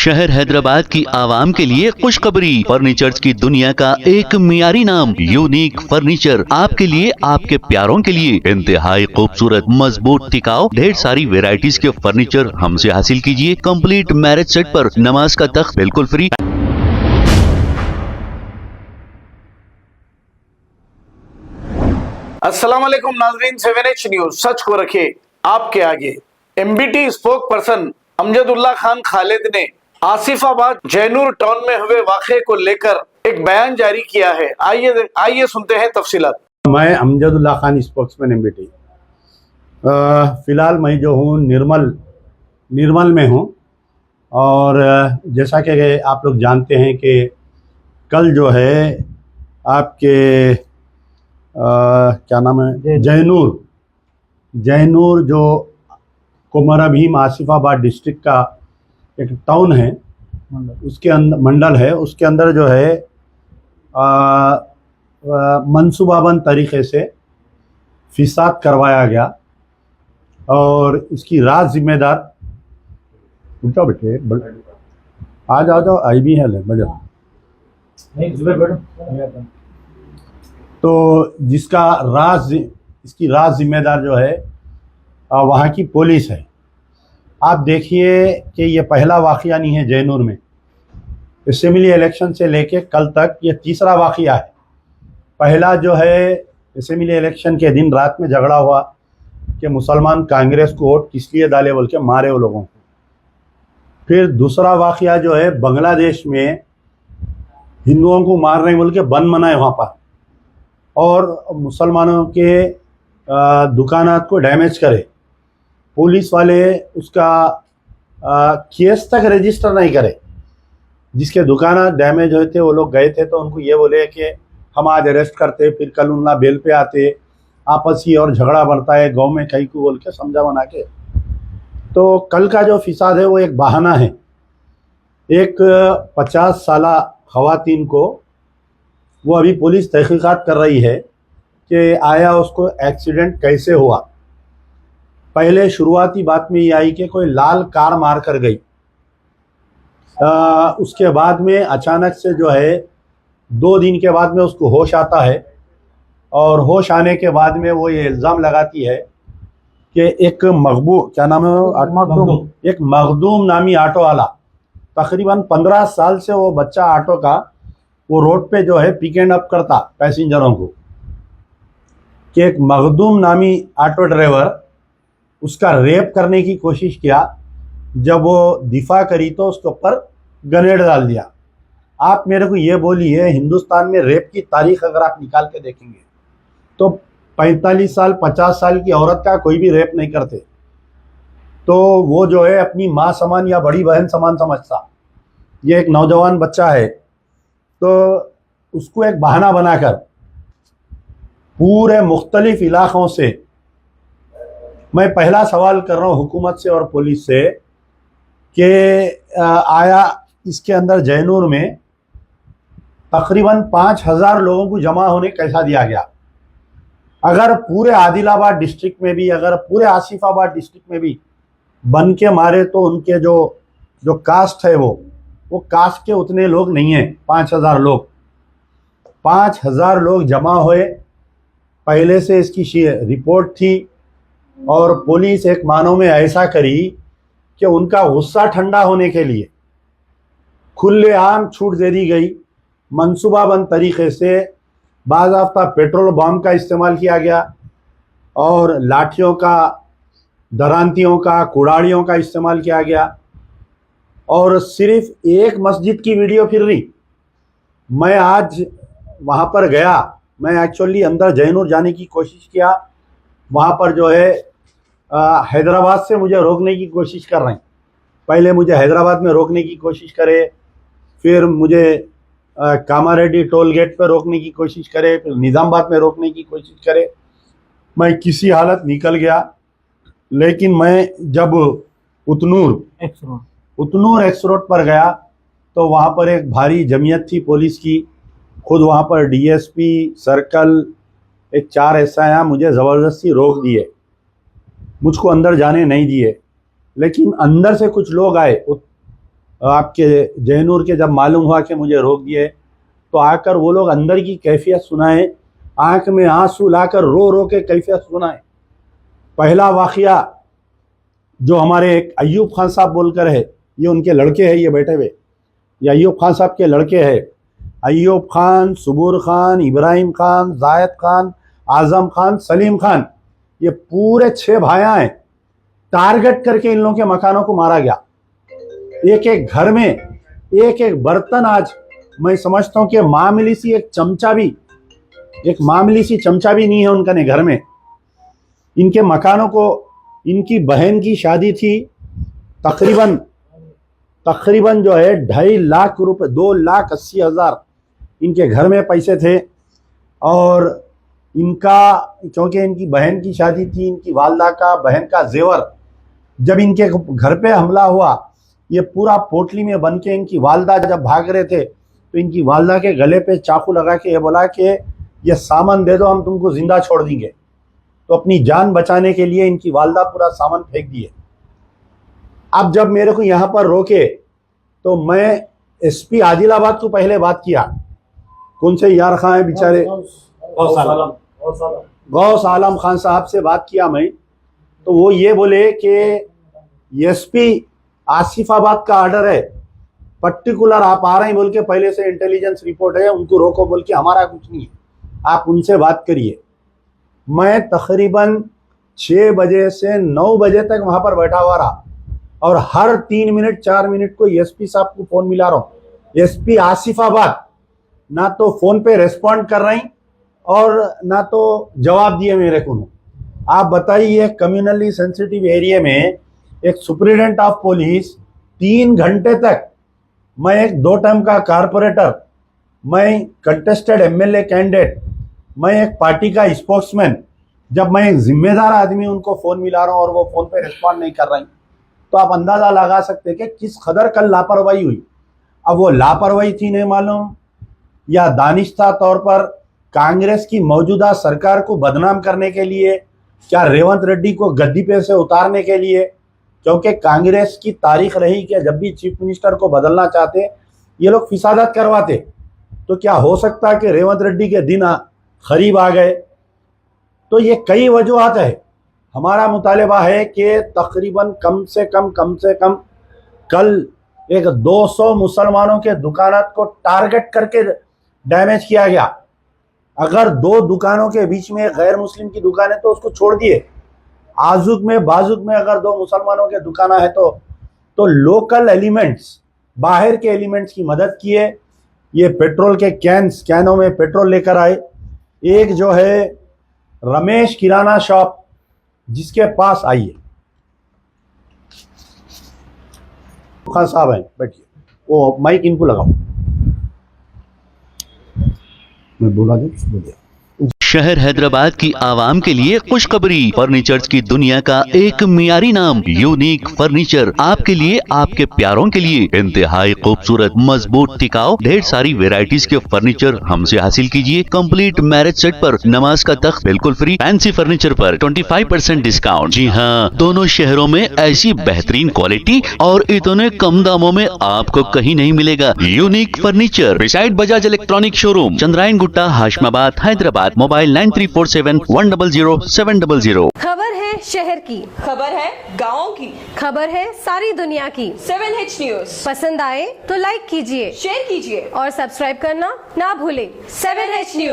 शहर हैदराबाद की आवाम के लिए खुशखबरी। फर्नीचर की दुनिया का एक मियारी नाम यूनिक फर्नीचर आपके लिए, आपके प्यारों के लिए इंतहाई खूबसूरत, मजबूत, टिकाऊ, ढेर सारी वेराइटीज के फर्नीचर हमसे हासिल कीजिए। कंप्लीट मैरिज सेट पर नमाज का तख्त बिल्कुल फ्री। अस्सलाम वालेकुम नाजरीन, 7H न्यूज सच को रखे आपके आगे। MBT spoke person Amjadullah Khan Khalid ने आसिफाबाद जैनूर टाउन में हुए वाक़े को लेकर एक बयान जारी किया है। आइए सुनते हैं तफसीलात। मैं अमजदुल्ला खान स्पोक्समैन MBT। फ़िलहाल मैं जो हूँ निर्मल में हूँ और जैसा कि आप लोग जानते हैं कि कल जो है आपके क्या नाम है, जैनूर जो कुमार भीम आसिफाबाद डिस्ट्रिक्ट का एक टाउन है, उसके अंदर मंडल है, उसके अंदर जो है मंसूबाबंद तरीक़े से फिसाद करवाया गया और इसकी राज जिम्मेदार उल्टा बेटे आ जाओ आई भी है बजा तो जिसका इसकी राज जिम्मेदार जो है वहाँ की पुलिस है। आप देखिए कि ये पहला वाक़या नहीं है जैनूर में। असेंबली इलेक्शन से लेके कल तक ये तीसरा वाक़या है। पहला जो है असेंबली इलेक्शन के दिन रात में झगड़ा हुआ कि मुसलमान कांग्रेस को वोट किस लिए डाले बोल के मारे वो लोगों को। फिर दूसरा वाक़या जो है बांग्लादेश में हिंदुओं को मार रहे बोल के बंद मनाए वहाँ पर और मुसलमानों के दुकानात को डैमेज करे। पुलिस वाले उसका केस तक रजिस्टर नहीं करे। जिसके दुकानात डैमेज हुए थे वो लोग गए थे तो उनको ये बोले कि हम आज अरेस्ट करते, फिर कल उन्ना बेल पे आते, आपस ही और झगड़ा बढ़ता है गांव में कहीं को बोल के समझा बना के। तो कल का जो फिसाद है वो एक बहाना है। एक 50 साला ख़वातीन को वो अभी पुलिस तहकीकात कर रही है कि आया उसको एक्सीडेंट कैसे हुआ। पहले शुरुआती बात में ये आई कि कोई लाल कार मार कर गई। उसके बाद में अचानक से जो है 2 दिन के बाद में उसको होश आता है और होश आने के बाद में वो ये इल्ज़ाम लगाती है कि एक मखदूम नामी ऑटो वाला, तकरीबन 15 साल से वो बच्चा ऑटो का वो रोड पे जो है पिक एंड अप करता पैसेंजरों को, कि एक मखदूम नामी ऑटो ड्राइवर उसका रेप करने की कोशिश किया। जब वो दिफा करी तो उसके ऊपर ग्रेनेड डाल दिया। आप मेरे को ये बोलिए, हिंदुस्तान में रेप की तारीख अगर आप निकाल के देखेंगे तो 45 साल 50 साल की औरत का कोई भी रेप नहीं करते। तो वो जो है अपनी माँ समान या बड़ी बहन समान समझता। ये एक नौजवान बच्चा है तो उसको एक बहाना बनाकर पूरे मुख्तलिफ इलाक़ों से, मैं पहला सवाल कर रहा हूँ हुकूमत से और पुलिस से कि आया इसके अंदर जैनूर में तकरीबन 5000 लोगों को जमा होने कैसा दिया गया। अगर पूरे आदिलाबाद डिस्ट्रिक्ट में भी, अगर पूरे आसिफाबाद डिस्ट्रिक्ट में भी बन के मारे तो उनके जो कास्ट है वो कास्ट के उतने लोग नहीं हैं। 5000 लोग 5000 लोग जमा हुए। पहले से इसकी रिपोर्ट थी और पुलिस एक मानों में ऐसा करी कि उनका गुस्सा ठंडा होने के लिए खुलेआम छूट दे दी गई। मंसूबाबंद तरीक़े से बाज़ाफ्ता पेट्रोल बम का इस्तेमाल किया गया और लाठियों का, दरांतियों का, कुड़ाड़ियों का इस्तेमाल किया गया और सिर्फ एक मस्जिद की वीडियो फिर रही। मैं आज वहाँ पर गया, मैं एक्चुअली अंदर जैनूर जाने की कोशिश किया। वहाँ पर जो है हैदराबाद से मुझे रोकने की कोशिश कर रहे हैं। पहले मुझे हैदराबाद में रोकने की कोशिश करे, फिर मुझे कामारेड्डी टोल गेट पर रोकने की कोशिश करे, फिर निज़ामाबाद में रोकने की कोशिश करे। मैं किसी हालत निकल गया। लेकिन मैं जब उतनूर एक्स रोड पर गया तो वहाँ पर एक भारी जमीयत थी पुलिस की। खुद वहाँ पर DSP सर्कल एक 4 SI मुझे ज़बरदस्ती रोक दिए, मुझको अंदर जाने नहीं दिए। लेकिन अंदर से कुछ लोग आए आपके जैनूर के जब मालूम हुआ कि मुझे रोक दिए, तो आकर वो लोग अंदर की कैफियत सुनाए, आंख में आंसू लाकर रो रो के कैफियत सुनाए। पहला वाक़या जो हमारे एक अयूब खान साहब बोलकर है, ये उनके लड़के हैं, ये बैठे हुए, ये अयूब खान साहब के लड़के हैं। अयूब खान, सुबूर खान, इब्राहिम खान, जायद खान, आज़म खान, सलीम खान, ये पूरे 6 भाइयाँ हैं। टारगेट करके इन लोगों के मकानों को मारा गया। एक एक घर में एक एक बर्तन, आज मैं समझता हूँ कि मामूली सी एक मामूली सी चमचा भी नहीं है उनका ने घर में। इनके मकानों को, इनकी बहन की शादी थी, तकरीबन जो है 2.5 लाख रुपए, 2,80,000 इनके घर में पैसे थे। और इनका, क्योंकि इनकी बहन की शादी थी, इनकी वालदा का, बहन का जेवर, जब इनके घर पे हमला हुआ, ये पूरा पोटली में बन के इनकी वालदा जब भाग रहे थे, तो इनकी वालदा के गले पे चाकू लगा के ये बोला कि ये सामान दे दो, हम तुमको जिंदा छोड़ देंगे। तो अपनी जान बचाने के लिए इनकी वालदा पूरा सामान फेंक दिए। अब जब मेरे को यहाँ पर रोके, तो मैं एसपी आदिलाबाद को पहले बात किया, कौन से यार खां है बेचारे, गौस आलम खान साहब से बात किया मैं। तो वो ये बोले कि एसपी आसिफाबाद का ऑर्डर है, पर्टिकुलर आप आ रहे हैं बोल के पहले से इंटेलिजेंस रिपोर्ट है, उनको रोको बोल के, हमारा कुछ नहीं है, आप उनसे बात करिए। मैं तकरीबन 6 बजे से 9 बजे तक वहां पर बैठा हुआ रहा, और हर 3 मिनट 4 मिनट को एसपी साहब को फोन मिला रहा हूँ। एसपी आसिफाबाद ना तो फोन पे रेस्पॉन्ड कर रही और ना तो जवाब दिए मेरे को। आप बताइए, कम्युनली सेंसिटिव एरिया में एक सुप्रिटेंडेंट ऑफ पुलिस 3 घंटे तक, मैं एक 2 टर्म का कारपोरेटर, मैं कंटेस्टेड एमएलए कैंडिडेट, मैं एक पार्टी का स्पोक्समैन, जब मैं एक जिम्मेदार आदमी उनको फ़ोन मिला रहा हूँ और वो फ़ोन पे रिस्पॉन्ड नहीं कर रही, तो आप अंदाज़ा लगा सकते हैं कि किस कदर कल लापरवाही हुई। अब वो लापरवाही थी नहीं मालूम, या दानिस्ता तौर पर कांग्रेस की मौजूदा सरकार को बदनाम करने के लिए, क्या रेवंत रेड्डी को गद्दी पे से उतारने के लिए, क्योंकि कांग्रेस की तारीख रही कि जब भी चीफ मिनिस्टर को बदलना चाहते ये लोग फिसादत करवाते। तो क्या हो सकता है कि रेवंत रेड्डी के दिन करीब आ गए? तो ये कई वजूहत है। हमारा मुतालिबा है कि तकरीबन कम से कम कल एक 200 मुसलमानों के दुकानात को टारगेट करके डैमेज किया गया। अगर 2 दुकानों के बीच में गैर मुस्लिम की दुकान है तो उसको छोड़ दिए, आजुक में बाजुक में अगर 2 मुसलमानों के दुकाना है तो लोकल एलिमेंट्स, बाहर के एलिमेंट्स की मदद किए। ये पेट्रोल के कैनों में पेट्रोल लेकर आए। एक जो है रमेश किराना शॉप, जिसके पास आइए, खान साहब हैं, बैठिए, वो माइक इनको लगाओ, मैं बोला दूं, बोलिए। शहर हैदराबाद की आवाम के लिए खुशखबरी, फर्नीचर्स की दुनिया का एक मियारी नाम यूनिक फर्नीचर, आपके लिए, आपके प्यारों के लिए इंतहाई खूबसूरत, मजबूत, टिकाऊ, ढेर सारी वेराइटीज के फर्नीचर हमसे हासिल कीजिए। कंप्लीट मैरिज सेट पर नमाज का तख्त बिल्कुल फ्री, फैंसी फर्नीचर पर 25% डिस्काउंट। जी हाँ, दोनों शहरों में ऐसी बेहतरीन क्वालिटी और इतने कम दामों में आपको कहीं नहीं मिलेगा। Unique furniture, beside Bajaj electronic showroom, Chandrayangutta, Hashamabad, Hyderabad. Mobile 9347100700। खबर है शहर की, खबर है गाँव की, खबर है सारी दुनिया की। 7H न्यूज पसंद आए तो लाइक कीजिए, शेयर कीजिए और सब्सक्राइब करना ना भूलें। 7H news.